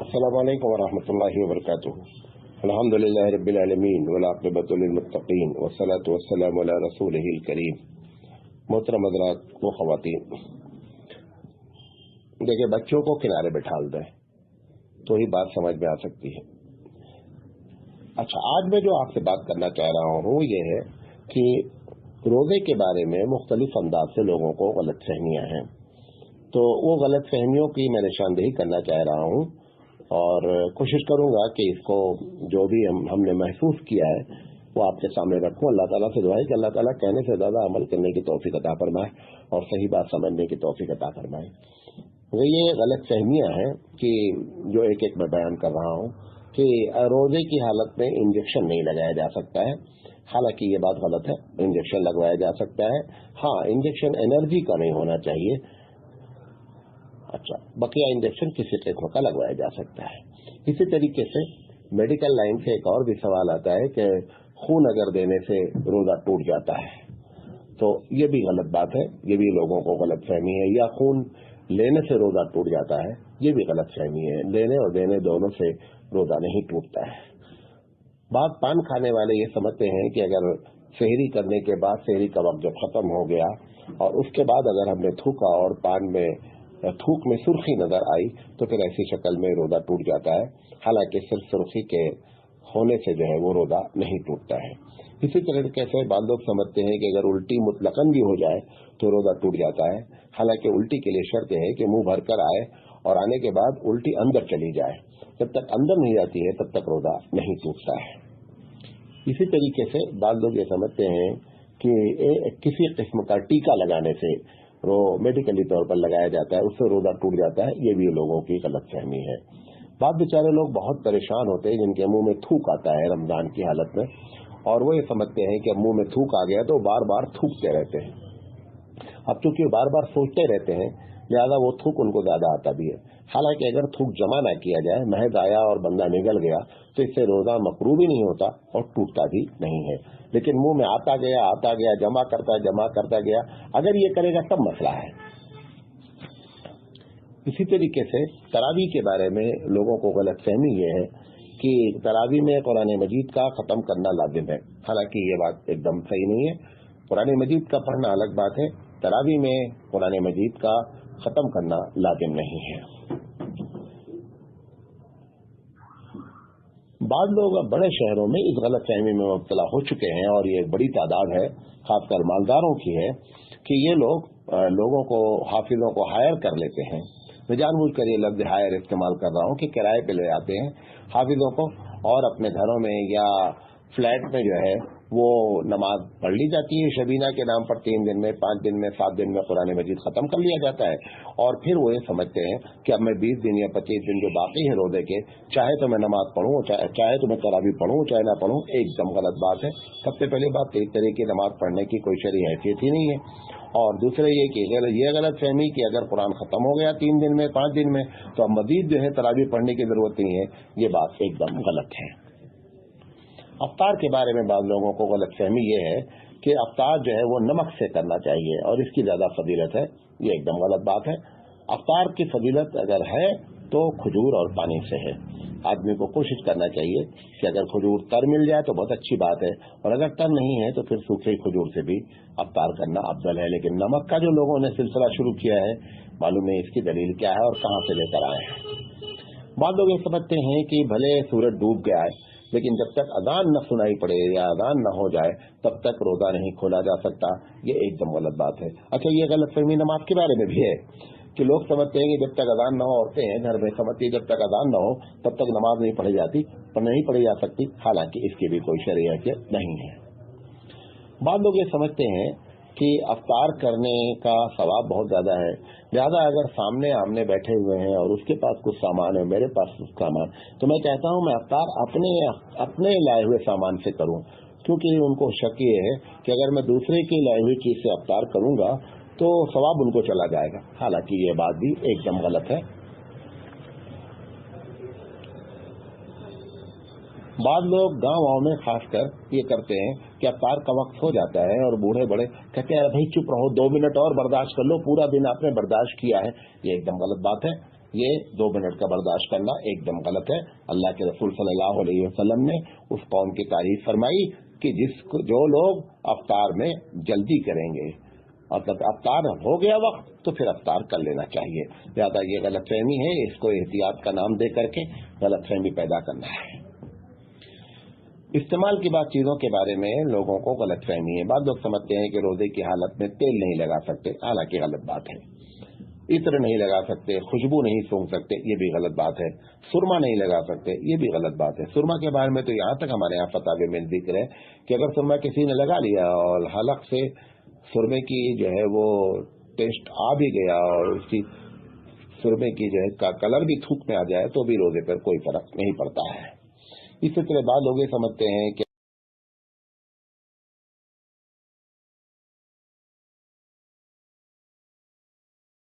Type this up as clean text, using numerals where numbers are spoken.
السلام علیکم ورحمۃ اللہ وبرکاتہ. الحمدللہ رب العالمین والعاقبۃ للمتقین والصلاۃ والسلام علی رسولہ الکریم. محترم حضرات و خواتین، دیکھیں بچوں کو کنارے بٹھا دیں تو ہی بات سمجھ میں آ سکتی ہے. اچھا، آج میں جو آپ سے بات کرنا چاہ رہا ہوں یہ ہے کہ روزے کے بارے میں مختلف انداز سے لوگوں کو غلط فہمیاں ہیں، تو وہ غلط فہمیوں کی میں نشاندہی کرنا چاہ رہا ہوں اور کوشش کروں گا کہ اس کو جو بھی ہم نے محسوس کیا ہے وہ آپ کے سامنے رکھوں. اللہ تعالیٰ سے دعا ہے کہ اللہ تعالیٰ کہنے سے زیادہ عمل کرنے کی توفیق عطا فرمائے اور صحیح بات سمجھنے کی توفیق عطا فرمائے. وہ یہ غلط فہمیاں ہیں کہ جو ایک میں بیان کر رہا ہوں کہ روزے کی حالت میں انجیکشن نہیں لگایا جا سکتا ہے. حالانکہ یہ بات غلط ہے، انجیکشن لگوایا جا سکتا ہے. ہاں، انجیکشن انرجی کا نہیں ہونا چاہیے. اچھا، بقیہ انجیکشن کسی قسم کا لگوایا جا سکتا ہے. اسی طریقے سے میڈیکل لائن سے ایک اور بھی سوال آتا ہے کہ خون اگر دینے سے روزہ ٹوٹ جاتا ہے، تو یہ بھی غلط بات ہے، یہ بھی لوگوں کو غلط فہمی ہے. یا خون لینے سے روزہ ٹوٹ جاتا ہے، یہ بھی غلط فہمی ہے. لینے اور دینے دونوں سے روزہ نہیں ٹوٹتا ہے. بعض پان کھانے والے یہ سمجھتے ہیں کہ اگر سحری کرنے کے بعد سحری کا وقت جب ختم ہو گیا اور اس کے بعد اگر ہم نے تھوکا اور پان میں تھوک میں سرخی نظر آئی تو پھر ایسی شکل میں روزہ ٹوٹ جاتا ہے. حالانکہ صرف سرخی کے ہونے سے جو ہے وہ روزہ نہیں ٹوٹتا ہے. اسی طریقے سے بعض لوگ سمجھتے ہیں کہ اگر الٹی مطلقاً بھی ہو جائے تو روزہ ٹوٹ جاتا ہے. حالانکہ الٹی کے لیے شرط ہے کہ منہ بھر کر آئے اور آنے کے بعد الٹی اندر چلی جائے. جب تک اندر نہیں جاتی ہے تب تک روزہ نہیں ٹوٹتا ہے. اسی طریقے سے بعض لوگ یہ سمجھتے ہیں کہ کسی قسم کا ٹیکا لگانے سے وہ میڈیکلی طور پر لگایا جاتا ہے، اس سے روزہ ٹوٹ جاتا ہے. یہ بھی لوگوں کی غلط فہمی ہے. بعض بیچارے لوگ بہت پریشان ہوتے ہیں جن کے منہ میں تھوک آتا ہے رمضان کی حالت میں، اور وہ یہ سمجھتے ہیں کہ منہ میں تھوک آ گیا تو بار بار تھوکتے رہتے ہیں. اب چونکہ بار بار سوچتے رہتے ہیں لہذا وہ تھوک ان کو زیادہ آتا بھی ہے. حالانکہ اگر تھوک جمع نہ کیا جائے، محض آیا اور بندہ نگل گیا تو اس سے روزہ مکروہ بھی نہیں ہوتا اور ٹوٹتا بھی نہیں ہے. لیکن منہ میں آتا گیا جمع کرتا گیا، اگر یہ کرے گا تب مسئلہ ہے. اسی طریقے سے تراویح کے بارے میں لوگوں کو غلط فہمی یہ ہے کہ تراویح میں قرآن مجید کا ختم کرنا لازم ہے. حالانکہ یہ بات ایک دم صحیح نہیں ہے. قرآن مجید کا پڑھنا الگ بات ہے، تراویح میں قرآن مجید کا ختم کرنا لازم نہیں ہے. بعض لوگ بڑے شہروں میں اس غلط فہمی میں مبتلا ہو چکے ہیں اور یہ ایک بڑی تعداد ہے، خاص کر مالداروں کی ہے، کہ یہ لوگوں کو حافظوں کو ہائر کر لیتے ہیں. میں جان بوجھ کر یہ لفظ ہائر استعمال کر رہا ہوں کہ کرائے پہ لے آتے ہیں حافظوں کو اور اپنے گھروں میں یا فلیٹ میں جو ہے وہ نماز پڑھ لی جاتی ہے شبینہ کے نام پر. 3 دن میں 5 دن میں 7 دن میں قرآن مجید ختم کر لیا جاتا ہے اور پھر وہ یہ سمجھتے ہیں کہ اب میں 20 دن یا 25 دن جو باقی ہے روزے کے، چاہے تو میں نماز پڑھوں چاہے تو میں تراویح پڑھوں چاہے نہ پڑھوں. ایک دم غلط بات ہے. سب سے پہلی بات، اس طرح کی نماز پڑھنے کی کوئی شرعی حیثیت ہی نہیں ہے. اور دوسرے یہ کہ یہ غلط فہمی کہ اگر قرآن ختم ہو گیا 3 دن میں 5 دن میں تو اب مزید جو ہے تراویح پڑھنے کی ضرورت نہیں ہے. یہ بات ایک دم غلط ہے. افطار کے بارے میں بعض لوگوں کو غلط فہمی یہ ہے کہ افطار جو ہے وہ نمک سے کرنا چاہیے اور اس کی زیادہ فضیلت ہے. یہ ایک دم غلط بات ہے. افطار کی فضیلت اگر ہے تو کھجور اور پانی سے ہے. آدمی کو کوشش کرنا چاہیے کہ اگر کھجور تر مل جائے تو بہت اچھی بات ہے، اور اگر تر نہیں ہے تو پھر سوکھے کھجور سے بھی افطار کرنا افضل ہے. لیکن نمک کا جو لوگوں نے سلسلہ شروع کیا ہے، معلوم نہیں اس کی دلیل کیا ہے اور کہاں سے لے کر آئے ہیں. بعض لوگ یہ سمجھتے ہیں کہ بھلے سورج ڈوب گیا ہے لیکن جب تک اذان نہ سنائی پڑے یا اذان نہ ہو جائے تب تک روزہ نہیں کھولا جا سکتا. یہ ایک دم غلط بات ہے. اچھا، یہ غلط فہمی نماز کے بارے میں بھی ہے کہ لوگ سمجھتے ہیں کہ جب تک اذان نہ ہو، عورتیں ہیں گھر میں سمجھتی ہیں جب تک اذان نہ ہو تب تک نماز نہیں پڑھی جا سکتی. حالانکہ اس کی بھی کوئی شرعی حیثیت نہیں ہے. بعض لوگ یہ سمجھتے ہیں کہ افطار کرنے کا ثواب بہت زیادہ ہے، لہذا اگر سامنے آمنے بیٹھے ہوئے ہیں اور اس کے پاس کچھ سامان ہے، میرے پاس کچھ سامان، تو میں کہتا ہوں میں افطار اپنے لائے ہوئے سامان سے کروں، کیونکہ ان کو شک یہ ہے کہ اگر میں دوسرے کی لائی ہوئی چیز سے افطار کروں گا تو ثواب ان کو چلا جائے گا. حالانکہ یہ بات بھی ایک دم غلط ہے. بعض لوگ گاؤں میں خاص کر یہ کرتے ہیں کہ افطار کا وقت ہو جاتا ہے اور بوڑھے بڑے کہتے ہیں بھائی چپ رہو، 2 منٹ اور برداشت کر لو، پورا دن آپ نے برداشت کیا ہے. یہ ایک دم غلط بات ہے. یہ 2 منٹ کا برداشت کرنا ایک دم غلط ہے. اللہ کے رسول صلی اللہ علیہ وسلم نے اس قوم کی تعریف فرمائی کہ جو لوگ افطار میں جلدی کریں گے، مطلب افطار ہو گیا وقت تو پھر افطار کر لینا چاہیے. لہٰذا یہ غلط فہمی ہے، اس کو احتیاط کا نام دے کر کے غلط فہمی پیدا کرنا ہے. استعمال کی بات چیزوں کے بارے میں لوگوں کو غلط فہمی ہے. بعض لوگ سمجھتے ہیں کہ روزے کی حالت میں تیل نہیں لگا سکتے، حالانکہ غلط بات ہے. عطر نہیں لگا سکتے، خوشبو نہیں سونگھ سکتے، یہ بھی غلط بات ہے. سرما نہیں لگا سکتے، یہ بھی غلط بات ہے. سرما کے بارے میں تو یہاں تک ہمارے یہاں فتاوی میں ذکر ہے کہ اگر سرما کسی نے لگا لیا اور حلق سے سرمے کی جو ہے وہ ٹیسٹ آ بھی گیا اور اس کی سرمے کی جو ہے کا کلر بھی تھوک میں آ جائے تو بھی روزے پر کوئی فرق نہیں پڑتا ہے. اس طرح بعض لوگ یہ سمجھتے ہیں کہ